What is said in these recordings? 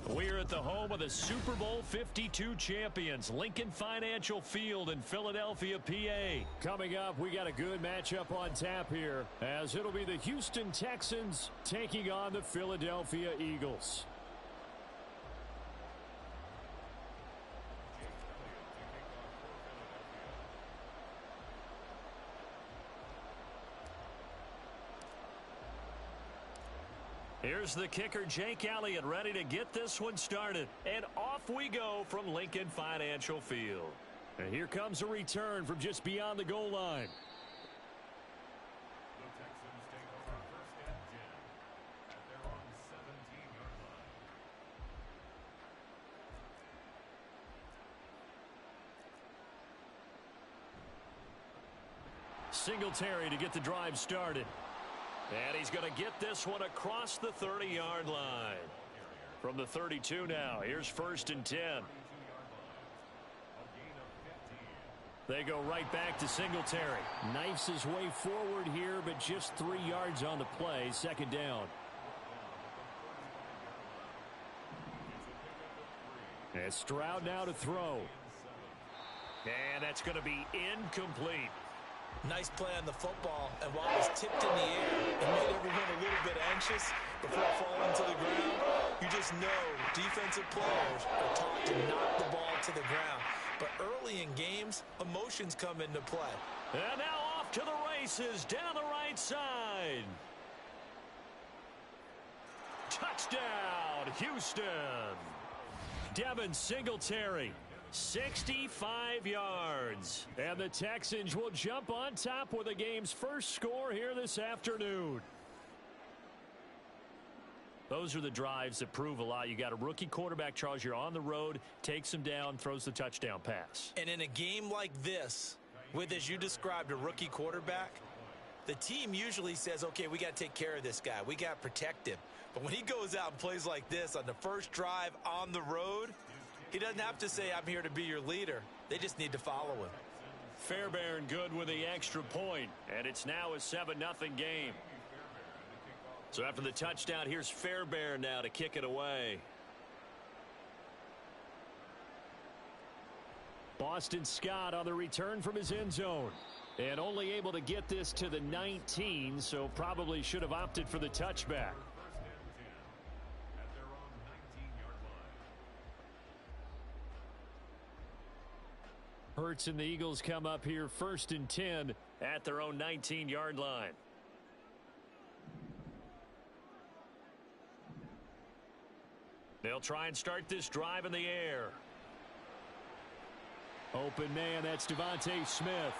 We're at the home of the Super Bowl 52 champions, Lincoln Financial Field in Philadelphia, PA. Coming up, we got a good matchup on tap here, as it'll be the Houston Texans taking on the Philadelphia Eagles. Here's the kicker, Jake Elliott, ready to get this one started. And off we go from Lincoln Financial Field. And here comes a return from just beyond the goal line. The Texans take over first and 10 at their own 17-yard line. Singletary to get the drive started. And he's going to get this one across the 30-yard line. From the 32 now, here's first and 10. They go right back to Singletary. Knifes his way forward here, but just 3 yards on the play. Second down. And Stroud now to throw. And that's going to be incomplete. Nice play on the football, and while it was tipped in the air, it made everyone a little bit anxious before falling to the ground. You just know defensive players are taught to knock the ball to the ground. But early in games, emotions come into play. And now off to the races down the right side. Touchdown, Houston. Devin Singletary. 65 yards. And the Texans will jump on top with the game's first score here this afternoon. Those are the drives that prove a lot. You got a rookie quarterback, Charles. You're on the road, takes him down, throws the touchdown pass. And in a game like this, with, as you described, a rookie quarterback, the team usually says, okay, we got to take care of this guy. We got to protect him. But when he goes out and plays like this on the first drive on the road, he doesn't have to say, I'm here to be your leader. They just need to follow him. Fairbairn good with the extra point, and it's now a 7-0 game. So after the touchdown, here's Fairbairn now to kick it away. Boston Scott on the return from his end zone. And only able to get this to the 19, so probably should have opted for the touchback. Hurts and the Eagles come up here first and 10 at their own 19-yard line. They'll try and start this drive in the air. Open man, that's Devontae Smith.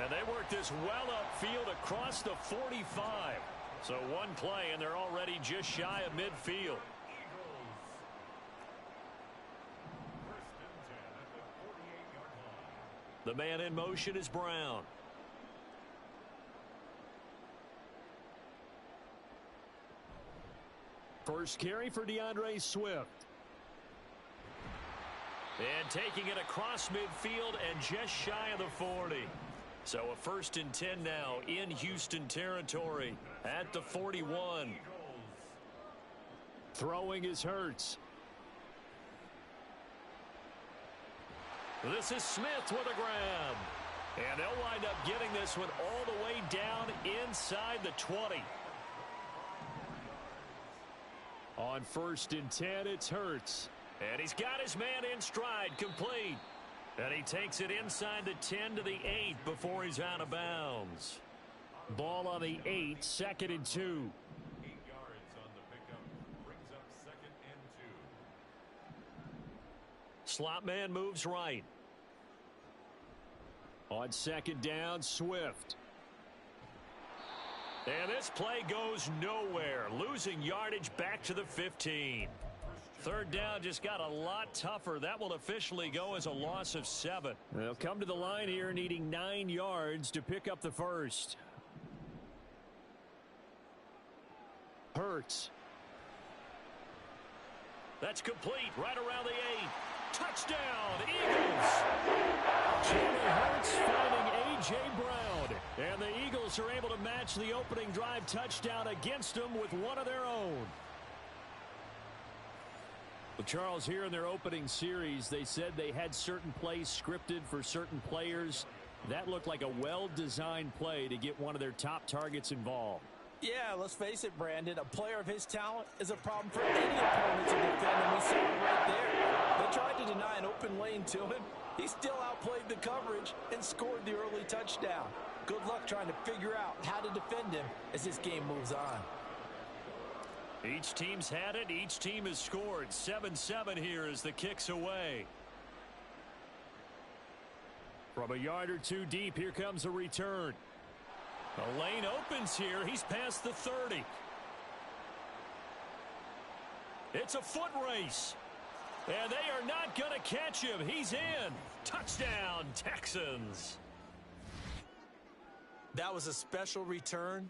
And they work this well upfield across the 45. So one play, and they're already just shy of midfield. The man in motion is Brown. First carry for DeAndre Swift. And taking it across midfield and just shy of the 40. So a first and 10 now in Houston territory at the 41. Throwing is Hurts. This is Smith with a grab. And they'll wind up getting this one all the way down inside the 20. On first and 10, it's Hurts. And he's got his man in stride, complete. And he takes it inside the 10 to the 8 before he's out of bounds. Ball on the 8, second and 2. 8 yards on the pickup, brings up second and 2. Slot man moves right. On second down, Swift. And this play goes nowhere. Losing yardage back to the 15. Third down just got a lot tougher. That will officially go as a loss of 7. They'll come to the line here needing 9 yards to pick up the first. Hurts. That's complete right around the 8. Touchdown, Eagles! Jalen Hurts finding A.J. Brown. And the Eagles are able to match the opening drive touchdown against them with one of their own. Well, Charles, here in their opening series, they said they had certain plays scripted for certain players. That looked like a well-designed play to get one of their top targets involved. Yeah, let's face it, Brandon. A player of his talent is a problem for any opponent to defend, and we saw it right there. They tried to deny an open lane to him. He still outplayed the coverage and scored the early touchdown. Good luck trying to figure out how to defend him as this game moves on. Each team's had it. Each team has scored. 7-7 here as the kick's away. From a yard or two deep, here comes a return. The lane opens here. He's past the 30. It's a foot race. And they are not going to catch him. He's in. Touchdown, Texans. That was a special return,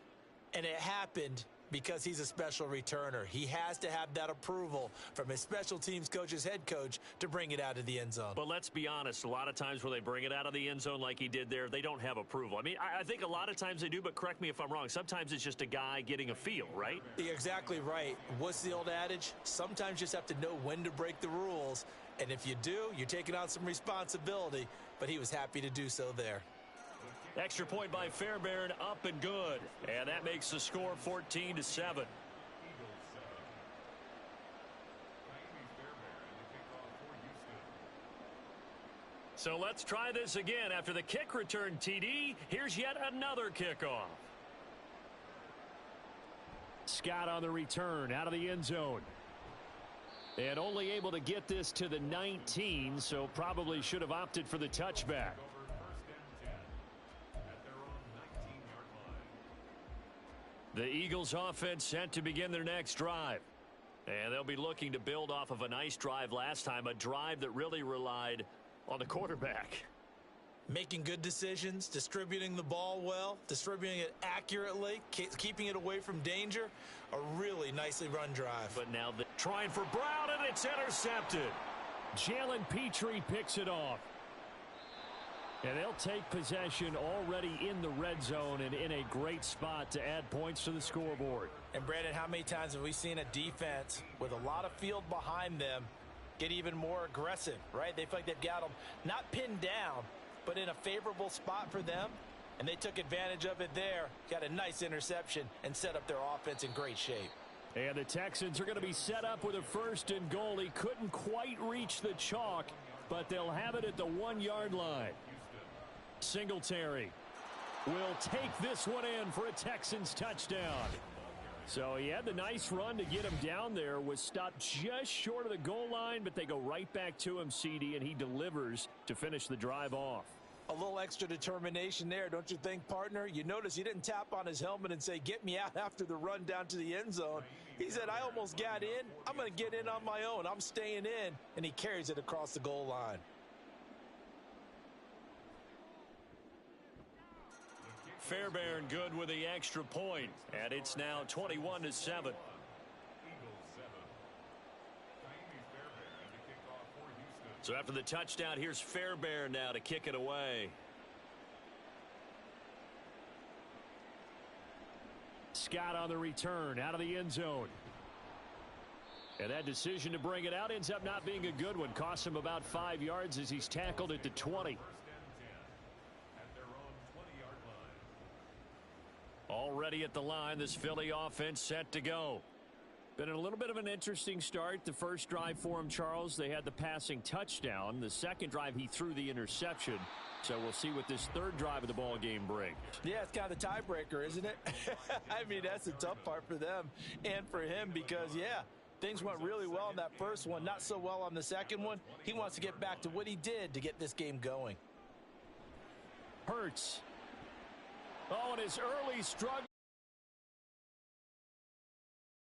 and it happened because he's a special returner. He has to have that approval from his special teams coach's head coach to bring it out of the end zone. But let's be honest, a lot of times when they bring it out of the end zone like he did there, they don't have approval. I mean, I think a lot of times they do, but correct me if I'm wrong. Sometimes it's just a guy getting a feel, right? You're exactly right. What's the old adage? Sometimes you just have to know when to break the rules. And if you do, you're taking on some responsibility. But he was happy to do so there. Extra point by Fairbairn, up and good. And that makes the score 14-7. So let's try this again. After the kick return TD, here's yet another kickoff. Scott on the return, out of the end zone. And only able to get this to the 19, so probably should have opted for the touchback. The Eagles offense set to begin their next drive. And they'll be looking to build off of a nice drive last time, a drive that really relied on the quarterback. Making good decisions, distributing the ball well, distributing it accurately, keeping it away from danger. A really nicely run drive. But now trying for Brown, and it's intercepted. Jalen Petrie picks it off. And they'll take possession already in the red zone and in a great spot to add points to the scoreboard. And, Brandon, how many times have we seen a defense with a lot of field behind them get even more aggressive, right? They feel like they've got them not pinned down, but in a favorable spot for them, and they took advantage of it there, got a nice interception, and set up their offense in great shape. And the Texans are going to be set up with a 1st and goal. He couldn't quite reach the chalk, but they'll have it at the 1-yard line. Singletary will take this one in for a Texans touchdown. So he had the nice run to get him down there, was stopped just short of the goal line, but they go right back to him, CD, and he delivers to finish the drive off. A little extra determination there, don't you think, partner? You notice he didn't tap on his helmet and say, get me out after the run down to the end zone. He said, I almost got in. I'm going to get in on my own. I'm staying in, and he carries it across the goal line. Fairbairn good with the extra point, and it's now 21-7. So after the touchdown, here's Fairbairn now to kick it away. Scott on the return, out of the end zone. And that decision to bring it out ends up not being a good one. Costs him about 5 yards as he's tackled at the 20. Already at the line, this Philly offense set to go. Been a little bit of an interesting start. The first drive for him, Charles, they had the passing touchdown. The second drive, he threw the interception. So we'll see what this third drive of the ball game brings. Yeah, it's kind of the tiebreaker, isn't it? I mean, that's the tough part for them and for him because, yeah, things went really well in that first one, not so well on the second one. He wants to get back to what he did to get this game going. Hurts. Oh, and his early struggle